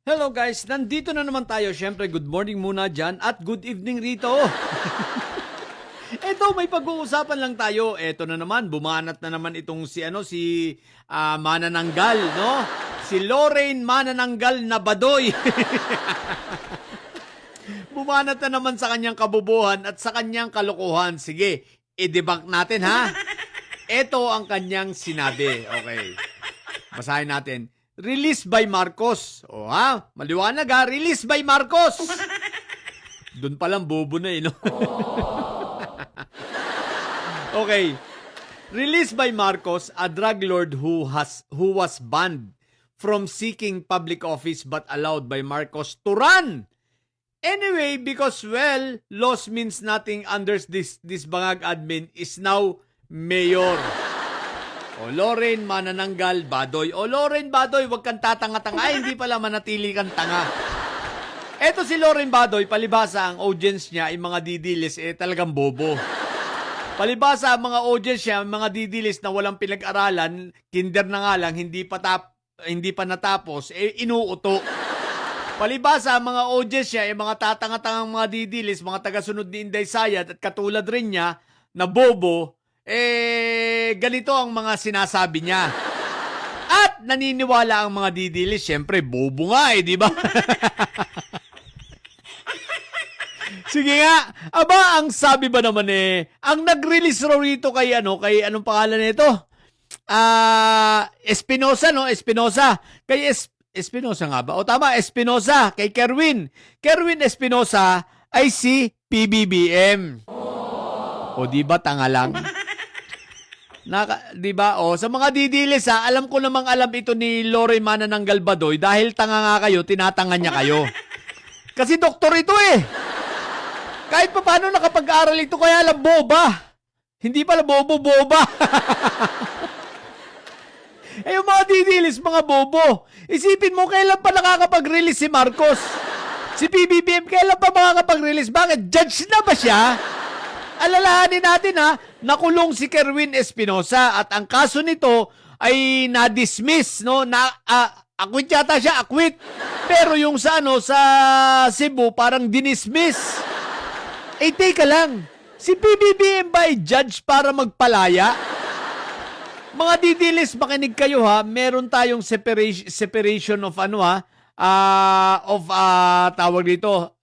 Hello guys, nandito na naman tayo. Siyempre, good morning muna dyan at good evening rito. Eto, may pag-uusapan lang tayo. Eto na naman, bumanat na naman itong si Manananggal, no? Si Lorraine Manananggal na Badoy. Bumanat na naman sa kanyang kabubuhan at sa kanyang kalokohan. Sige, i-debunk natin ha. Eto ang kanyang sinabi. Okay, basahin natin. Released by Marcos. O ha? Maliwanag ha? Released by Marcos. Doon palang bobo na no? Okay. Released by Marcos, a drug lord who was banned from seeking public office but allowed by Marcos to run. Anyway, because loss means nothing under this bangag admin is now mayor. O Lorraine Manananggal Badoy. O Lorraine Badoy, wag kang tatanga-tanga. Ay, hindi pala manatili kang tanga. Eto si Lorraine Badoy, palibasa ang audience niya ay mga didilis, talagang bobo. Palibasa ang mga audience niya, mga didilis na walang pinag-aralan, kinder na nga lang, hindi pa natapos, inuuto. Palibasa ang mga audience niya, mga tatanga-tangang mga didilis, mga tagasunod ni Inday Sayad at katulad rin niya na bobo, ganito ang mga sinasabi niya. At naniniwala ang mga didilis, syempre, bobo nga di ba? Sige nga, aba, ang sabi ba naman ang nag-release raw rito kay anong pangalan nito? Espinosa, no? Espinosa. Kay Espinosa nga ba? O tama, Espinosa. Kay Kerwin. Kerwin Espinosa ay si PBBM. O di ba tanga lang? Di ba? O, sa mga didilis alam ko namang alam ito ni Lorraine Manananggal Badoy dahil tanga nga kayo, tinatanga niya kayo. Kasi doktor ito Kahit pa paano nakapag-aral ito, kaya lang boba. Hindi pala bobo-boba. Yung mga didilis, mga bobo. Isipin mo, kailan pa nakakapag-release si Marcos? Si PBBM, kailan pa makakapag-release? Bakit? Judge na ba siya? Alalahanin natin nakulong si Kerwin Espinosa at ang kaso nito ay na-dismiss, no? Acquit yata siya, acquit. Pero yung sa Cebu parang dinismiss. Teka lang. Si PBBM ba ay judge para magpalaya? Mga didilis, makinig kayo Meron tayong separation of tawag dito,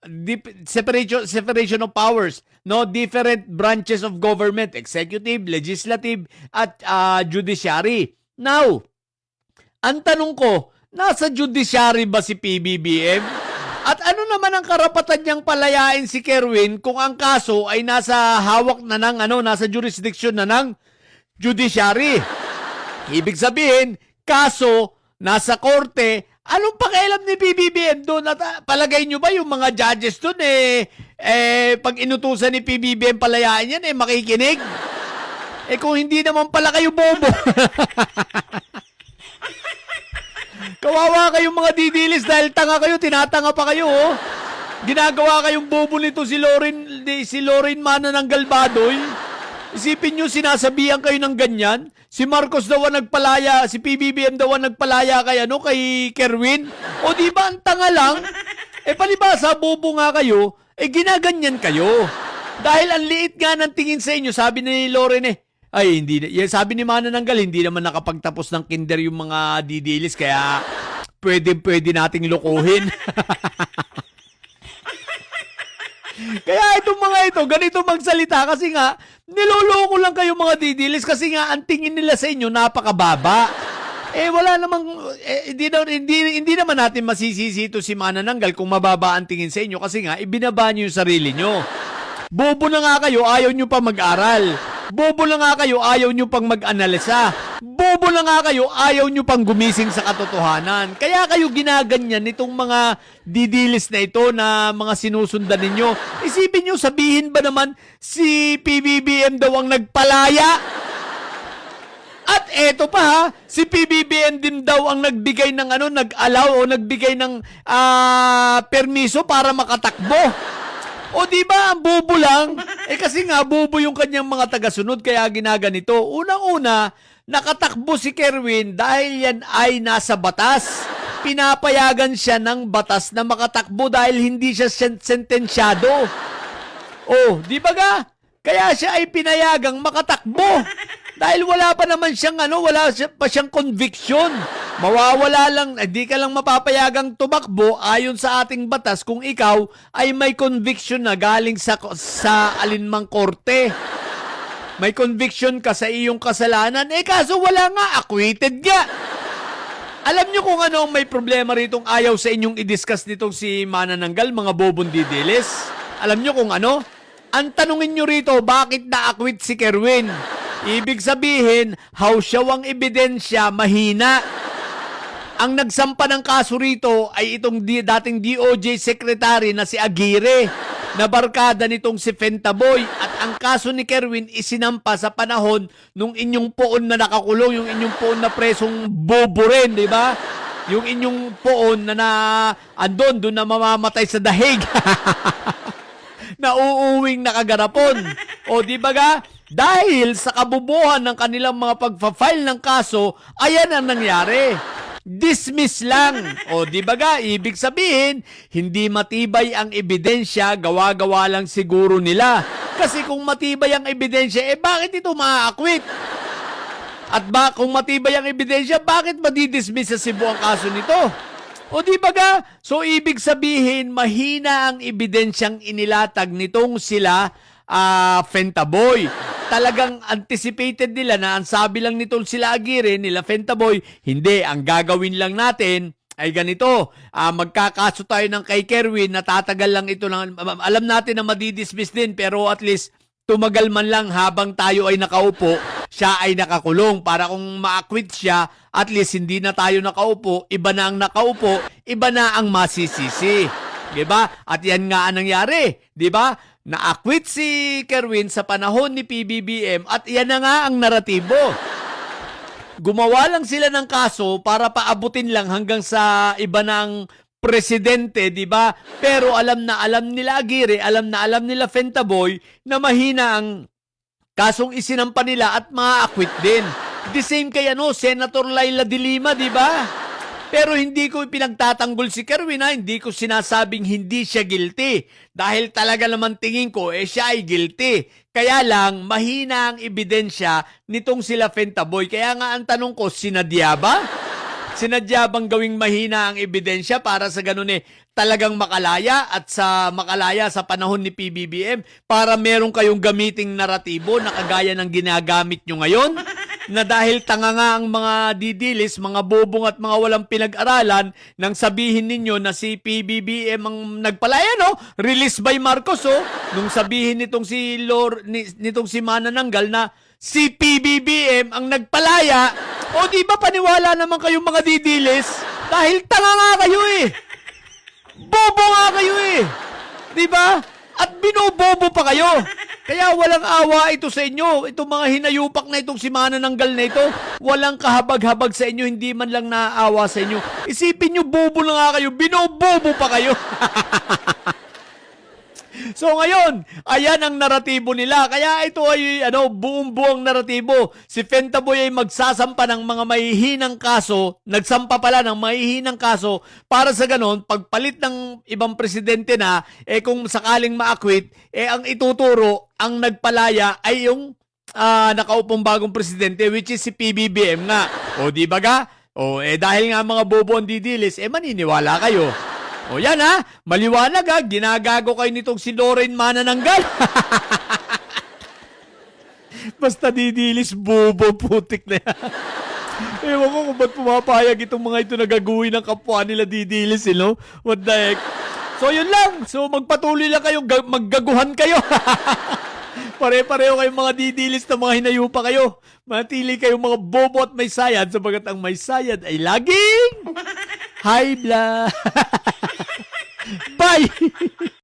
separation of powers, no? Different branches of government, executive, legislative, at judiciary. Now, ang tanong ko, nasa judiciary ba si PBBM? At ano naman ang karapatan niyang palayain si Kerwin kung ang kaso ay nasa hawak na nasa jurisdiction na ng judiciary? Ibig sabihin, kaso nasa korte. Anong pakialam ni PBBM doon? At palagay nyo ba yung mga judges doon pag inutusan ni PBBM palayain yan makikinig? Kung hindi naman pala kayo bobo. Kawawa kayong mga didilis dahil tanga kayo, tinatanga pa kayo Ginagawa kayong bobo nito si Lorraine Manananggal Badoy. Isipin nyo, sinasabihan kayo ng ganyan. Si Marcos daw ang nagpalaya, si PBBM daw ang nagpalaya kay Kerwin. O di ba ang tanga lang? Palibasa, bobo nga kayo, ginaganyan kayo. Dahil ang liit nga ng tingin sa inyo, sabi ni Lorraine sabi ni Manananggal, hindi naman nakapagtapos ng kinder yung mga didilis, kaya pwede nating lokohin. Kaya itong mga ito, ganito magsalita kasi nga, niloloko lang kayo mga didilis kasi nga ang tingin nila sa inyo napakababa. Wala namang, hindi naman natin masisisi ito si Manananggal kung mababa ang tingin sa inyo kasi nga, ibinaba niyo yung sarili nyo. Bobo na nga kayo, ayaw nyo pa mag-aral. Bobo na nga kayo, ayaw nyo pang mag-analisa. Bobo na nga kayo, ayaw nyo pang gumising sa katotohanan. Kaya kayo ginaganyan nitong mga didilis na ito na mga sinusundan ninyo. Isipin nyo, sabihin ba naman si PBBM daw ang nagpalaya? At eto pa si PBBM din daw ang nagbigay ng nag-allow o nagbigay ng permiso para makatakbo. O di ba ang bobo lang? Kasi nga bobo yung kanyang mga tagasunod kaya ginaganito. Unang-una, nakatakbo si Kerwin dahil yan ay nasa batas. pinapayagan siya ng batas na makatakbo dahil hindi siya sentensyado. Oh, di ba ga? Kaya siya ay pinayagang makatakbo. Dahil wala pa naman siyang wala pa siyang conviction. Mawawala lang, di ka lang mapapayagang tumakbo ayon sa ating batas kung ikaw ay may conviction na galing sa alinmang korte. May conviction ka sa iyong kasalanan, kaso wala nga, acquitted nga. Alam nyo kung ano ang may problema ritong ayaw sa inyong i-discuss nitong si Manananggal, mga bobong didilis? Alam nyo kung ano? Ang tanungin nyo rito, bakit na-acquit si Kerwin? Ibig sabihin, hawsyawang ebidensya, mahina. Ang nagsampa ng kaso rito ay itong dating DOJ Secretary na si Aguirre, na barkada nitong si Fentaboy. At ang kaso ni Kerwin isinampa sa panahon nung inyong poon na nakakulong, yung inyong poon na presong bobo rin, di ba? Yung inyong poon na andon na mamamatay sa dahig. Na uuwing nakagarapon. O di ba ga? Dahil sa kabubuhan ng kanilang mga pagfa-file ng kaso, ayan ang nangyari. Dismiss lang. O di ba ga? Ibig sabihin, hindi matibay ang ebidensya, gawa-gawa lang siguro nila. Kasi kung matibay ang ebidensya, bakit ito maa-acquit? At kung matibay ang ebidensya, bakit madidismiss sa Cebu ang kaso nito? O di ba ga? So ibig sabihin, mahina ang ebidensyang inilatag nitong sila Fentaboy. Talagang anticipated nila na ang sabi lang nitong sila Aguirre, nila Fentaboy, hindi, ang gagawin lang natin ay ganito, magkakaso tayo ng kay Kerwin, natatagal lang ito lang, alam natin na madidismiss din, pero at least tumagal man lang habang tayo ay nakaupo, siya ay nakakulong, para kung ma-acquit siya, at least hindi na tayo nakaupo, iba na ang nakaupo, iba na ang masisisi. Diba? At yan nga ang nangyari. Diba? Na-acquit si Kerwin sa panahon ni PBBM at yan na nga ang naratibo. Gumawa lang sila ng kaso para paabutin lang hanggang sa iba ng presidente, di ba? Pero alam nila Aguirre, alam nila Fentaboy na mahina ang kasong isinampa nila at ma-acquit din. The same kay Senator Laila de Lima, di ba? Pero hindi ko pinagtatanggol si Kerwin, hindi ko sinasabing hindi siya guilty. Dahil talaga naman tingin ko, siya ay guilty. Kaya lang, mahina ang ebidensya nitong sila Fentaboy. Kaya nga ang tanong ko, sinadya ba? Sinadya bang gawing mahina ang ebidensya para sa ganun talagang makalaya at sa makalaya sa panahon ni PBBM para meron kayong gamiting naratibo na kagaya ng ginagamit nyo ngayon? Na dahil tanga nga ang mga didilis, mga bobong at mga walang pinag-aralan nang sabihin ninyo na si PBBM ang nagpalaya, Released by Marcos, Nung sabihin nitong si Manananggal na si PBBM ang nagpalaya, di ba paniwala naman kayong mga didilis? Dahil tanga nga kayo Bobo nga kayo Di ba? At binobobo pa kayo. Kaya walang awa ito sa inyo. Itong mga hinayupak na itong si Manananggal na ito, walang kahabag-habag sa inyo, hindi man lang naaawa sa inyo. Isipin nyo, bobo na nga kayo, binobobo pa kayo. So ngayon, ayan ang naratibo nila. Kaya ito ay buong-buong naratibo. Si Fentaboy ay magsasampa ng mga mahihinang kaso, nagsampa pala ng mahihinang kaso para sa ganon, pagpalit ng ibang presidente na, kung sakaling ma-acquit, ang ituturo, ang nagpalaya ay yung nakaupong bagong presidente, which is si PBBM nga. O di ba ga? O dahil nga mga bobo ang didilis, maniniwala kayo. O yan maliwanag ginagago kayo nitong si Loren Manananggal. Basta didilis, bobo, putik na yan. Ewan ko kung ba't pumapayag itong mga ito na gagawin ng kapwa nila didilis, What the heck? So yun lang, so magpatuloy lang kayo, maggaguhan kayo. Pare-pareho kayong mga didilis na mga hinayupa kayo. Matili kayong mga bobo at may sayad, sabagat ang may sayad ay laging high blood. Bye!